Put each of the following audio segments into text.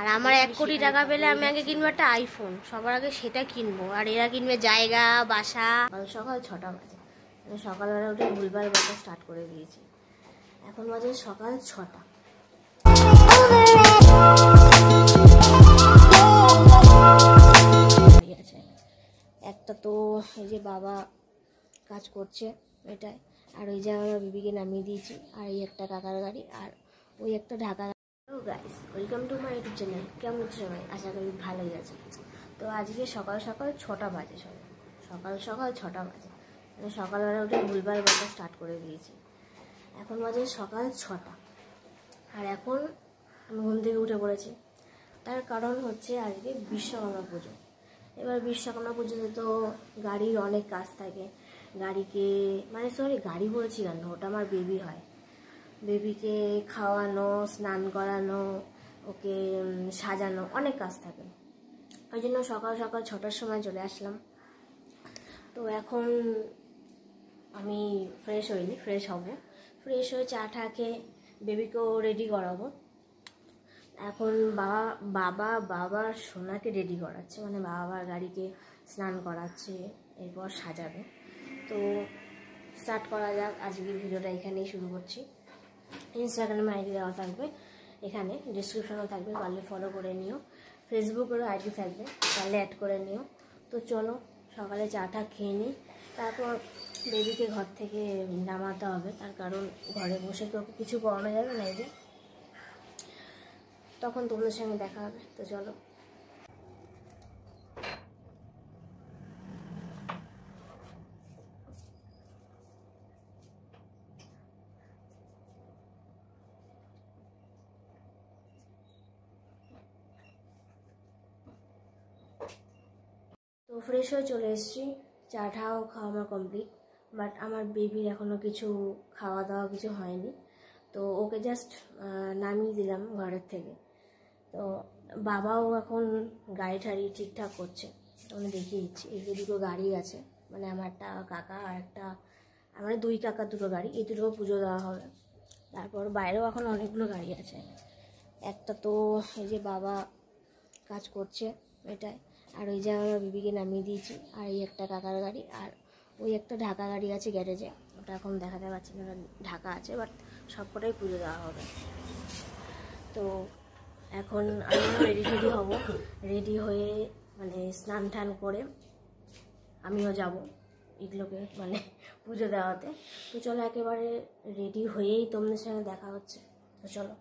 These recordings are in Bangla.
আর আমার 1 কোটি টাকা পেলে আমি আগে কিনবো একটা আইফোন, সবার আগে সেটা কিনবো। আর এরা কিনবে জায়গা, বাসা। সকাল 6টা বাজে, সকালবেলা উঠে ভুলভাল বকা স্টার্ট করে দিয়েছি। এখন বাজে সকাল 6টা। একটা তো এই যে বাবা কাজ করছে এটাই, আর ওই যে আমরা বিবিকে নামিয়ে দিয়েছি, আর এই একটা কাকার গাড়ি, আর ওই একটা Dhaka. Hello guys, welcome to my YouTube channel. কেমন হচ্ছে সবাই? আশা করি ভালোই আছে। তো আজকে সকাল 6টা বাজে, সকাল 6টা বাজে, মানে সকালবেলা উঠে ভুলভাল বকা স্টার্ট করে দিয়েছি। এখন বাজে সকাল 6টা, আর এখন আমি ঘুম থেকে উঠে পড়েছি। তার কারণ হচ্ছে আজকে বিশ্বকর্মা পুজো। এবার বিশ্বকর্মা পুজোতে তো গাড়ির অনেক কাজ থাকে। গাড়িকে গাড়ি বলছি কেন, ওটা আমার বেবি হয়। বেবিকে খাওয়ানো, স্নান করানো, ওকে সাজানো, অনেক কাজ থাকে। ওই জন্য সকাল 6টার সময় চলে আসলাম। তো এখন আমি ফ্রেশ হইনি, ফ্রেশ হব। ফ্রেশ হয়ে চা টা খেয়ে বেবিকেও রেডি করাবো। এখন বাবা সোনাকে রেডি করাচ্ছে, মানে বাবার গাড়িকে স্নান করাচ্ছে, এরপর সাজাবে। তো স্টার্ট করা যাক। আজকের ভিডিওটা এখানেই শুরু করছি। ইনস্টাগ্রামে আইডি দেওয়া থাকবে, এখানে ডিসক্রিপশনও থাকবে, পারলে ফলো করে নিও। ফেসবুকেরও আইডি থাকবে, পারলে অ্যাড করে নিও। তো চলো সকালে চাটা খেয়ে নিই, তারপর বেবিকে ঘর থেকে নামাতে হবে। তার কারণ ঘরে বসে তো কিছু করানো যাবে না, এই যে তখন তোমাদের সঙ্গে দেখা হবে। তো চলো। তো ফ্রেশ হয়ে চলে এসেছি, চাটাও খাওয়া আমার কমপ্লিট। বাট আমার বেবির এখনও কিছু খাওয়া দাওয়া কিছু হয়নি। তো ওকে জাস্ট নামিয়ে দিলাম ঘরের থেকে। তো বাবাও এখন গাড়ি ঠাড়ি ঠিকঠাক করছে, আমি দেখিয়ে দিচ্ছি। এই যে দুটো গাড়ি আছে, মানে আমার একটা কাকা আর একটা, আমার 2 কাকা, দুটো গাড়ি, এই দুটো পুজো দেওয়া হবে। তারপর বাইরেও এখন অনেকগুলো গাড়ি আছে। একটা তো এই যে বাবা কাজ করছে এটাই, আর ওই যে আমরা বিবিকে নামিয়ে দিয়েছি, আর এই একটা কাকার গাড়ি, আর ওই একটা ঢাকা গাড়ি আছে গ্যারেজে, ওটা এখন দেখাতে পারছি না, ঢাকা আছে, বাট সবকটাই পুজো দেওয়া হবে। তো এখন আমিও রেডি হব, রেডি হয়ে মানে স্নান টান করে আমিও যাব এগুলোকে মানে পুজো দেওয়াতে। তো চলো একেবারে রেডি হয়েই তোমাদের সঙ্গে দেখা হচ্ছে। তো চলো।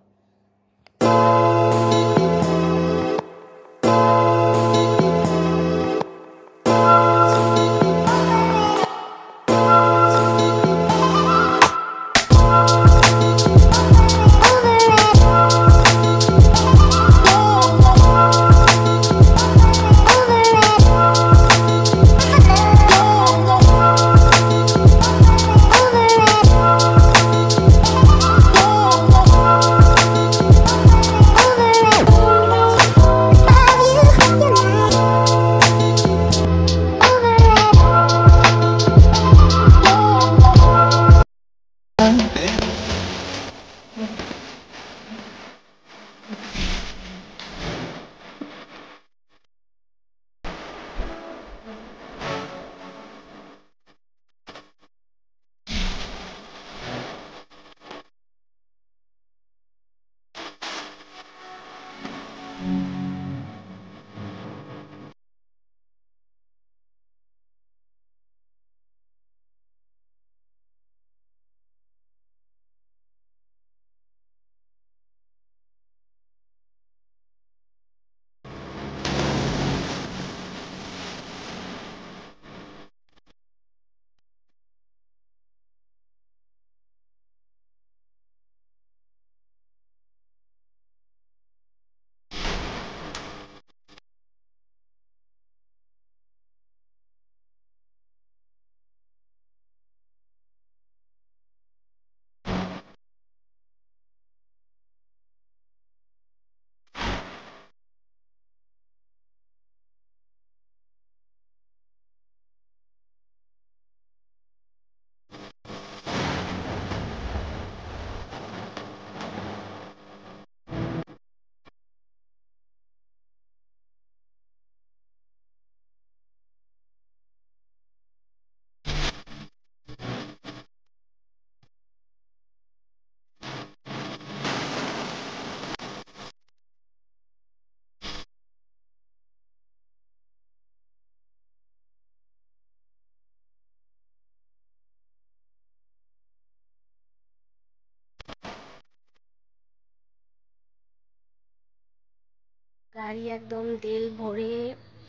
গাড়ি একদম তেল ভরে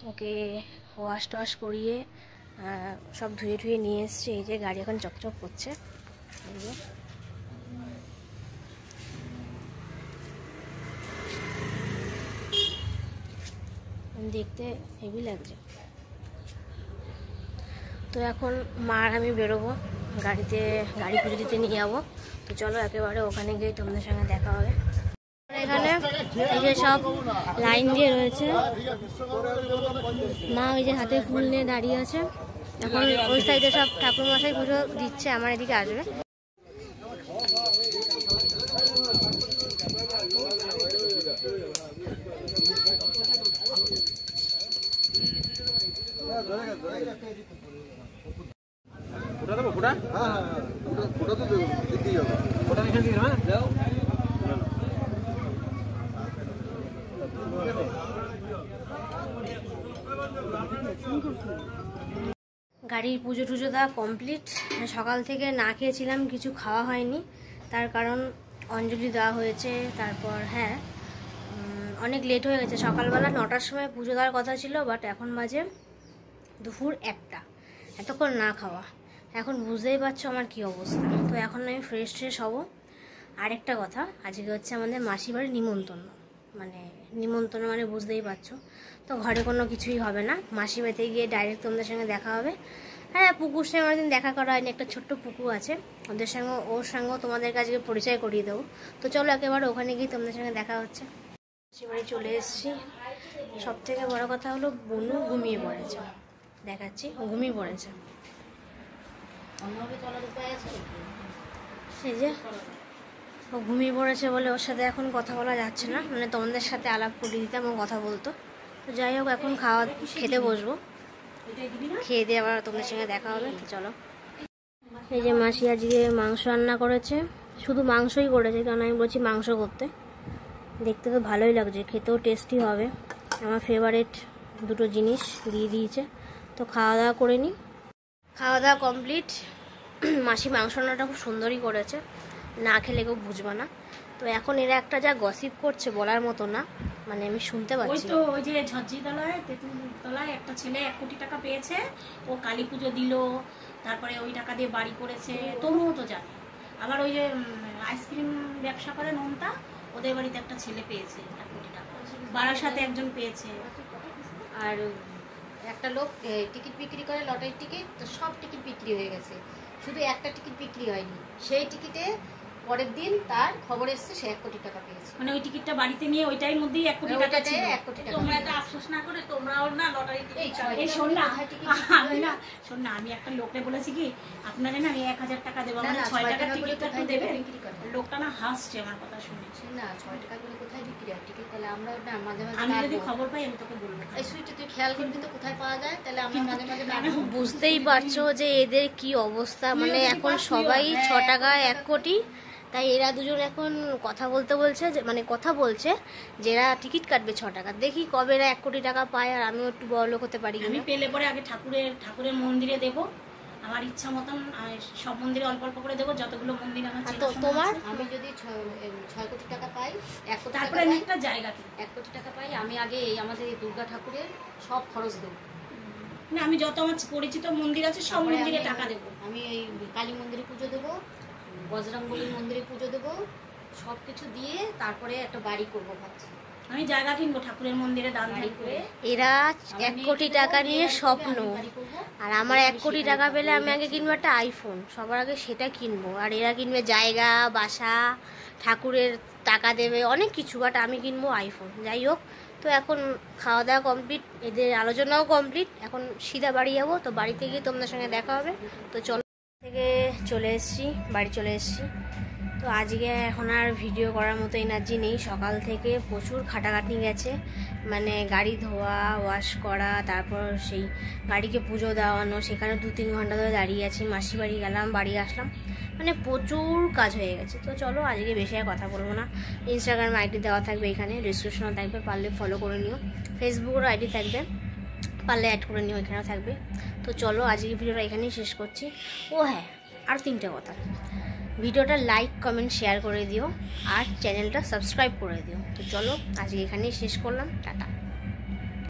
ওকে ওয়াশ টওয়াশ করিয়ে সব ধুয়ে ধুয়ে নিয়ে এসছে। এই যে গাড়ি এখন চকচক করছে, এই যে দেখতে হেভি লাগছে। তো এখন মা আর আমি বেরোবো, গাড়ি পুজো দিতে নিয়ে যাবো। তো চলো একেবারে ওখানে গিয়ে তোমাদের সঙ্গে দেখা হবে। এখানে এই যে সব লাইন দিয়ে রয়েছে, মা ওই যে হাতে ফুল নিয়ে দাঁড়িয়ে আছে। এখন ওই সাইডে সব ঠাকুর মশাই পুজো দিচ্ছে, আমার এদিকে আসবে। গাড়ির পুজো টুজো দেওয়া কমপ্লিট। সকাল থেকে না খেয়েছিলাম, কিছু খাওয়া হয়নি, তার কারণ অঞ্জলি দেওয়া হয়েছে। তারপর হ্যাঁ অনেক লেট হয়ে গেছে, সকালবেলা 9টার সময় পুজো দেওয়ার কথা ছিল, বাট এখন বাজে দুপুর 1টা। এতক্ষণ না খাওয়া, এখন বুঝতেই পারছো আমার কি অবস্থা। তো এখন আমি ফ্রেশ হব। আরেকটা কথা, আজকে হচ্ছে আমাদের মাসি বাড়ির নিমন্ত্রণ, মানে বুঝতেই পারছো। তো ঘরে কোনো কিছুই হবে না, মাসি বাড়িতে গিয়ে ডাইরেক্ট তোমাদের সঙ্গে দেখা হবে। হ্যাঁ, পুকুর সঙ্গে অনেকদিন দেখা করা হয়নি, একটা ছোট্ট পুকুর আছে, ওর সঙ্গেও তোমাদেরকে আজকে পরিচয় করিয়ে দেবো। তো চলো একেবারে ওখানে গিয়ে তোমাদের সঙ্গে দেখা হচ্ছে। মাসি বাড়ি চলে এসেছি। সব থেকে বড় কথা হলো বনু ঘুমিয়ে পড়েছে, দেখাচ্ছি, ঘুমিয়ে পড়েছে। এই যে ও ঘুমিয়ে পড়েছে বলে ওর সাথে এখন কথা বলা যাচ্ছে না, মানে তোমাদের সাথে আলাপ করিয়ে দিতাম, ও কথা বলতো। তো যাই হোক, এখন খেতে বসবো, খেয়ে দিয়ে আবার তোমাদের সঙ্গে দেখা হবে। তো চলো। এই যে মাসি আজকে মাংস রান্না করেছে, শুধু মাংসই করেছে, কারণ আমি বলছি মাংস করতে। দেখতে তো ভালোই লাগছে, খেতেও টেস্টি হবে। আমার ফেভারিট দুটো জিনিস দিয়ে দিয়েছে। তো খাওয়া দাওয়া করে নিই। খাওয়া দাওয়া কমপ্লিট। মাসি মাংস রান্নাটা খুব সুন্দরই করেছে, না খেলে কেউ বুঝবে না। তো এখন এরা একটা যা গসিপ করছে বলার মতো না, মানে আমি শুনতে পাচ্ছি। তো ওই যে ঝজ্জিতলায় তেঁতুলতলায় একটা ছেলে 1 কোটি টাকা পেয়েছে, ও কালী পুজো দিল, তারপরে ওই টাকা দিয়ে বাড়ি করেছে, তবুও তো জানে। আবার ওই যে আইসক্রিম ব্যবসা করে নোনতা, ওদের বাড়িতে একটা ছেলে পেয়েছে 1 কোটি টাকা, বারাসাতে একজন পেয়েছে। আর একটা লোক টিকিট বিক্রি করে, লটারির টিকিট, তো সব টিকিট বিক্রি হয়ে গেছে, শুধু একটা টিকিট বিক্রি হয়নি। সেই টিকিটে পরের দিন তার খবর এসেছে সে 1 কোটি টাকা পেয়েছে। মানে ওই টিকিটটা বাড়িতে নিয়ে ওইটাই মধ্যেই 1 কোটি টাকা ছিল। 1 কোটি টাকা। তোমরা এটা আফসোস না করে তোমরাও না লটারি টিকিট। এই শোন না, আমি একটা লোককে বলেছি কি, আপনাদের না আমি 1000 টাকা দেবো, মানে 6 টাকার টিকিটটা একটু দেবে। লোকটা না হাসছে আমার কথা শুনে। না 6 টাকা করে কোথায় বিক্রি হয় টিকিট? তাহলে আমরা না মাঝে মাঝে আমি যদি খবর পাই আমি তোকে বলবো। এই সুইট তুই খেয়াল করবি তো কোথায় পাওয়া যায়, তাহলে আমরা মাঝে মাঝে বুঝতেই পারছো যে এদের কি অবস্থা, মানে এখন সবাই 6 টাকায় 1 কোটি। তাই এরা দুজন এখন কথা বলছে যে এরা টিকিট কাটবে 6 টাকা। দেখি কবে এরা 1 কোটি টাকা পায়, আর আমিও একটু বড় লোক হতে পারি। আমি পেলে পরে আগে ঠাকুরের মন্দিরে দেবো, আমার ইচ্ছা মতন সব মন্দিরে অল্প অল্প করে দেবো, যতগুলো মন্দির আমার তো তোমার আমি যদি 6 কোটি টাকা পাই, 1 কোটি তারপরে একটা জায়গাতে 1 কোটি টাকা পাই, আমি আগে আমাদের এই দুর্গা ঠাকুরের সব খরচ দেবো। না, আমি যত আমার পরিচিত মন্দির আছে সব মন্দিরে টাকা দেবো। আমি এই কালী মন্দিরে পুজো দেবো, বজরংবলীর মন্দিরে পুজো দেবো, সব কিছু দিয়ে তারপরে একটা বাড়ি করবো ভাবছি। আমি জায়গা কিনবো ঠাকুরের মন্দিরে দান করে। এরা 1 কোটি টাকা নিয়ে স্বপ্ন, আর আমার 1 কোটি টাকা পেলে আমি আগে কিনবো একটা আইফোন, সবার আগে সেটা কিনবো। আর এরা কিনবে জায়গা, বাসা, ঠাকুরের টাকা দেবে, অনেক কিছু, বাট আমি কিনবো আইফোন। যাই হোক, তো এখন খাওয়া দাওয়া কমপ্লিট, এদের আলোচনাও কমপ্লিট, এখন সিধা বাড়ি যাবো। তো বাড়িতে গিয়ে তোমাদের সঙ্গে দেখা হবে। তো চলো, থেকে বাড়ি চলে এসেছি। তো আজকে এখন আর ভিডিও করার মতো এনার্জি নেই, সকাল থেকে প্রচুর খাটাখাটনি গেছে, মানে গাড়ি ধোয়া, ওয়াশ করা, তারপর সেই গাড়িকে পুজো দেওয়ানো, সেখানে 2-3 ঘন্টা ধরে দাঁড়িয়ে আছি। মাসি বাড়ি গেলাম, বাড়ি আসলাম, মানে প্রচুর কাজ হয়ে গেছে। তো চলো আজকে বেশি আর কথা বলবো না। ইনস্টাগ্রাম আইডি দেওয়া থাকবে, এখানে ডিসক্রিপশনও থাকবে, পারলে ফলো করে নিও। ফেসবুকেরও আইডি থাকবে, পারলে অ্যাড করে নিও, এখানেও থাকবে। তো চলো আজকে ভিডিওটা এখানেই শেষ করছি। ও হ্যাঁ, আর 3টে কথা, ভিডিওটা লাইক, কমেন্ট, শেয়ার করে দিও, আর চ্যানেলটা সাবস্ক্রাইব করে দিও। তো চলো আজকে এখানেই শেষ করলাম, টাটা।